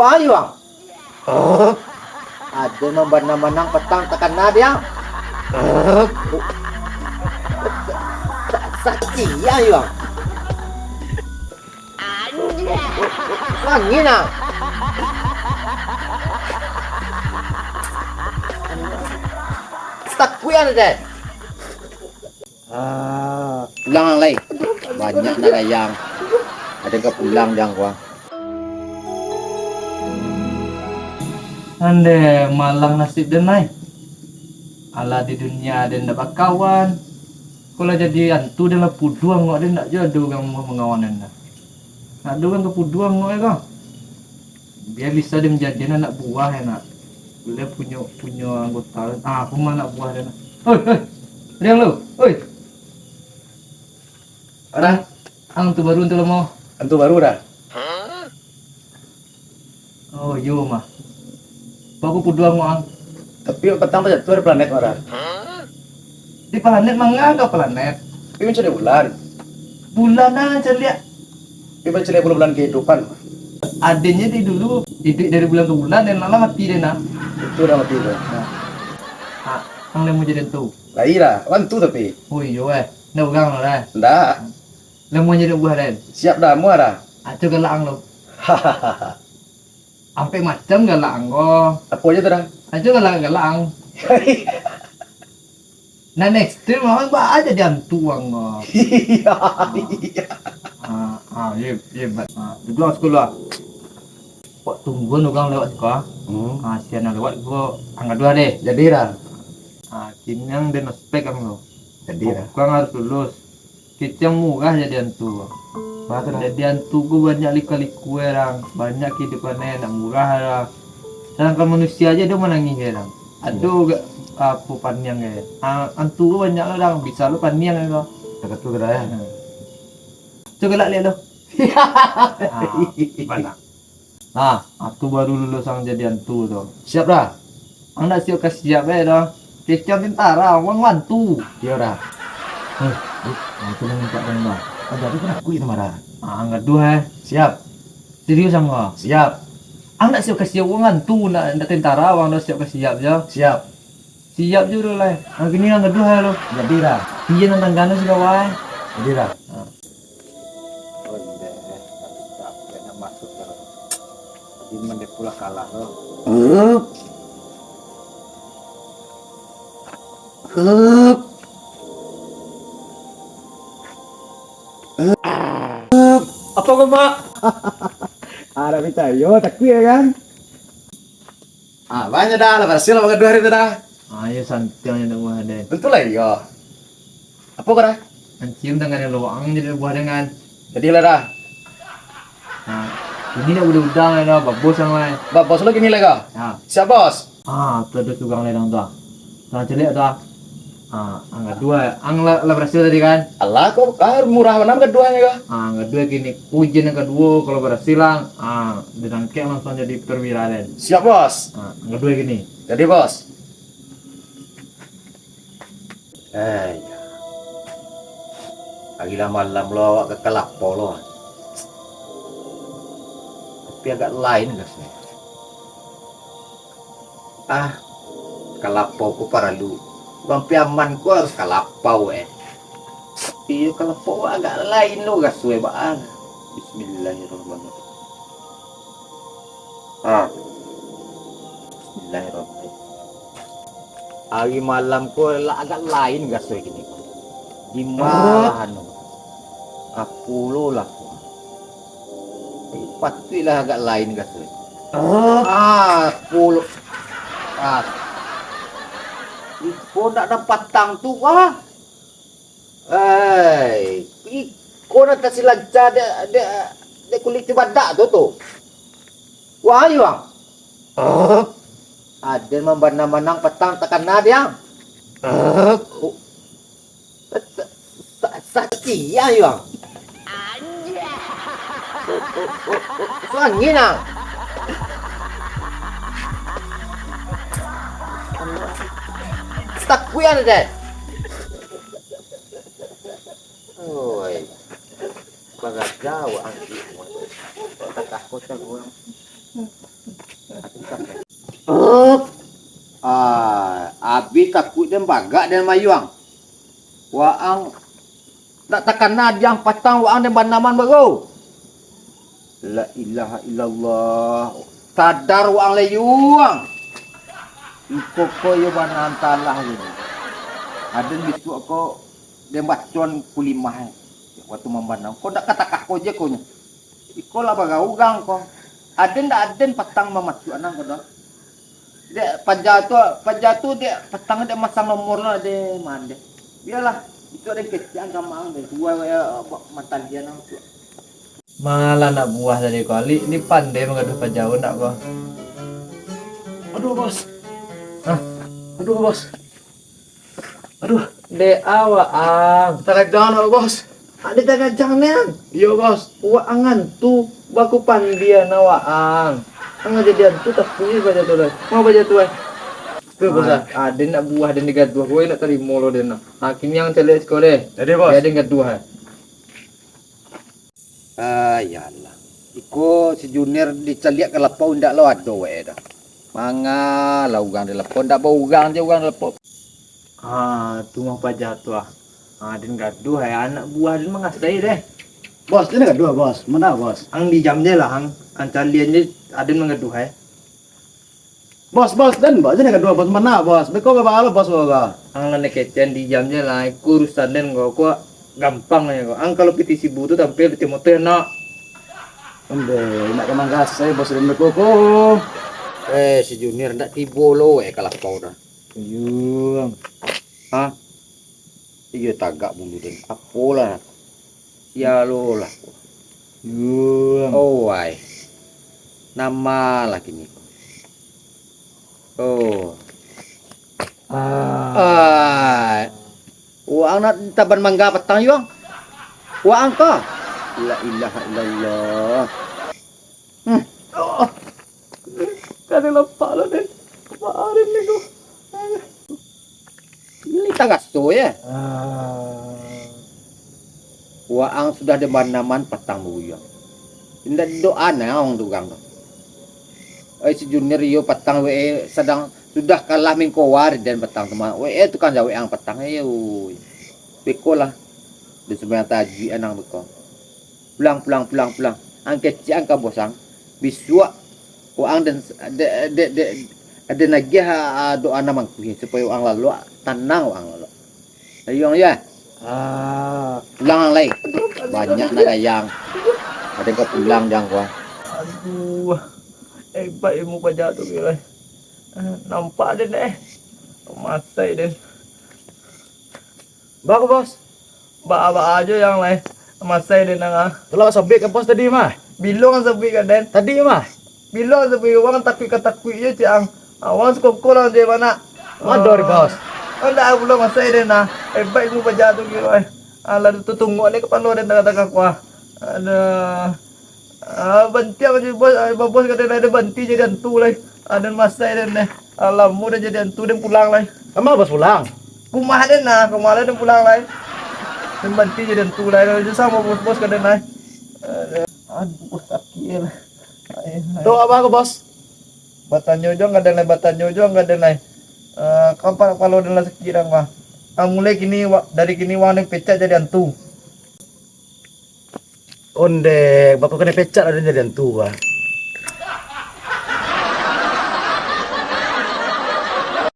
Wah, iya bang. Ada membenang-benang petang tekan dia. Sakti ya bang. Angin ah. Takuyan deh. Pulang lagi. Banyak nak yang. Ada ke pulang yang gua. Ande malang nasib denai. Ala di dunia ada ndak bakawan. Kalau jadi hantu dalam puduang ngok dia ndak jodoh kang mengawanan. Nak doang ke puduang ngok ya kang. Dia bisa dia menjadi anak buah ya nak. Dia punya anggota. Aku mah anak buah dia nak. Oi. Riang lu. Oi. Ada? Ang tu baru tu lo mau. Hantu baru dah. Oh yo mah. Baku puduang ngok ang. Tapi petang tu jatuh dari planet marah. Di planet mangga planet. Tapi mencari bulan. Bulan aja lihat. Tapi mencari bulan kehidupan. Adanya di dulu hidup dari bulan ke bulan dan lama mati deh nak. Itu dah mati tu. Ang lemu jadi tu. Lahirah, hantu tapi. Oh iya nak orang lo dah. Ndak. Lemu jadi buah dan. Siap dah semua dah. Acu galak ang lo. Sampai macam galak ang ko. Apa aja tu dah? Acu galak ang. Nah next time orang bah aja dia hantu ang ko. Iya bat. Duduk sekolah. Kok tunggu orang lewat sekolah. Sian lewat gua angkat dua deh. Jadi dah. Kini yang dia ospek ang lo. Jadi dah. Kau harus lulus. Kita murah jadi hantu. Mata dah. Jadi hantu gua banyak liku-liku orang, banyak kehidupannya nak murah lah. Sedangkan manusia aja dia menangis orang. Aduh gak apa paniang ya. Hantu gua banyak orang, bisa lu paniang ya lo. Dekat tu dah ya. Coba lihat lo. Mana? Aku baru lulus ang jadi hantu tuh. Siap dah. Ang nak siap kasih siap ya dah. Kecap tentara, orang hantu. Dia dah. Aku nak minta benda. Jadi kena aku itu marah. Angkat dua. Siap. Serius sama. Siap. Ang nak siap kasih orang hantu nak tentara, orang dah siap kasih siap je. Siap. Siap je dulu lah. Ang kini ang kedua lo. Jadi dah. Iya nang gana sih kawan. Jadi dah. Ini pula kalah lo. Apa kau mak? Ada minta yo takut ya kan? Banyak dah lah berhasil lah dua hari tu dah. Ya santai aja nak buah deh. Betul lah yo. Apa kau dah? Cium tangan lo, ang jadi buah dengan. Jadi lah dah. Ini nak udah lah, babos ang lain. Bos lo gini lah kau. Siap bos. Tu ada tukang ledang tu. Tuh celik tu. Ang kedua, ang lah berhasil tadi kan? Allah kau murah mana keduanya kau? Ang kedua gini, ujian yang kedua kalau berhasil lang, ditangkap langsung jadi perwira dan. Siap bos. Ang kedua gini. Jadi bos. Pagi malam lo awak ke Kelapo lo. Tapi agak lain guys. Kelapo ku para lu. Bang piaman ku harus Kalapau Iya Kalapau agak lain lo guys we bang. Bismillahirrahmanirrahim. Bismillahirrahmanirrahim. Hari malam ku agak lain guys we gini. Gimana aku lo lah. Patulah agak lain guys. Puluh. Kau nak dapat tang tu kau nak kasih lancar de kulit badak tu. Wah, bang. Ada membenang-benang petang tekan dia. Sakti ya bang. Angin ah. Takuyan deh. Oi. Bagat jauh angin. Tak takut aku. dem bagak dan mayuang. Waang tak takkan nadiang patang waang dem banaman bago. La ilaha illallah. Sadar waang layuang. Iko ko yo banan talah ni. Ada bisu ko dem bacon kulimah. Waktu membanam. Ko dak katakah ko je ko nya. Iko lah bagaugang ko. Aden patang mamacu anang ko dah. Dia pajatu dia petang dia masang nomor lah dia mande. Biarlah itu ada kecian sama ang deh dua mantan dia nang tu. Malah nak buah tadi kali ini pandai mengaduh pajau nak kok. Aduh bos. Hah? Aduh bos. Aduh. De awang. Tagajang na bos. Ada tagajang nian. Iya bos. Waangan tu baku pandia na waang. Ang jadian tu tak punya baca tu lah. Mau baca tu lah. Tu bos ah. Ada nak buah dan digaduh. Gue nak terima lo dan nak. Hakim yang celik sekolah. Jadi bos. Dia ada gaduh. Yalah. Iko si junior diceliak ke lepau ndak lo ado we dah. Manga lah ugang di lepau ndak bau ugang je ugang di lepau. Tu mau pajak tu ah. Dan gaduh anak buah dan mengasai deh. Bos, ini kan dua bos. Mana bos? Ang di jam je lah ang. Calian je ada mengaduh Bos, dan bos ini kan dua bos mana bos? Beko bawa lo bos bawa. Ang lane kecen di jam je lah. Urusan den kok gampang ya kok. Ang kalau petisi butuh tampil di motor nak. Ende, nak kemang saya bos dan beko. Si junior ndak tibo lo ke lepau dah. Yung. Hah? Iya tagak bulu den. Apolah. Ya lo lah. Yung. Oh wai. Nama lagi ni. Oh. Uang nak taban mangga petang yung. Uang ka. La ilaha illallah. Kan lepak lo den. Kemarin ni kok. Ini tagas tu ya. Waang sudah di banaman petang buyang. Indah doa na orang tugang. Si junior yo petang we sedang sudah kalah mingkowar dan petang teman. We itu kan jawe ang petang yo. Beko lah. Di sebenarnya taji anang beko. Pulang. Ang kecil ang kabosang. Biswa waang dan ada nagih doa namang kuih supaya waang lalu tenang waang lalu. Ayong ya. Pulang lagi. Banyak nak ayang. Ada kau pulang jangan kau. Aduh. Hebat ilmu pajak tu kira. Nampak den masai den. Bagus bos. Ba aja yang lain. Masai den nang. Kalau sobek ke bos tadi mah. Bilong sepi kan den. Tadi mah. Bilong sepi orang takui je ciang. Awan skop lang je mana. Mador bos. Anda belum masai den nah. Hebat ilmu pajak tu kira. Ala tu tunggu ni kepala den kata kuah. Ada banti aja bos kata ada banti jadi antu lah. Ada masai den nah. Alam muda jadi antu den pulang lah. Kamu bos pulang. Kumah den nah, kemarin den pulang lah. Den banti jadi antu lah. Jadi sama bos kata nah. Aduh sakit lah. Tuh apa aku bos? Batan nyojo nggak ada naik. Kapan kalau ada sekirang mah. Mulai kini dari kini wang pecah jadi antu. Onde, bapak kena pecat ada jadi antu bah.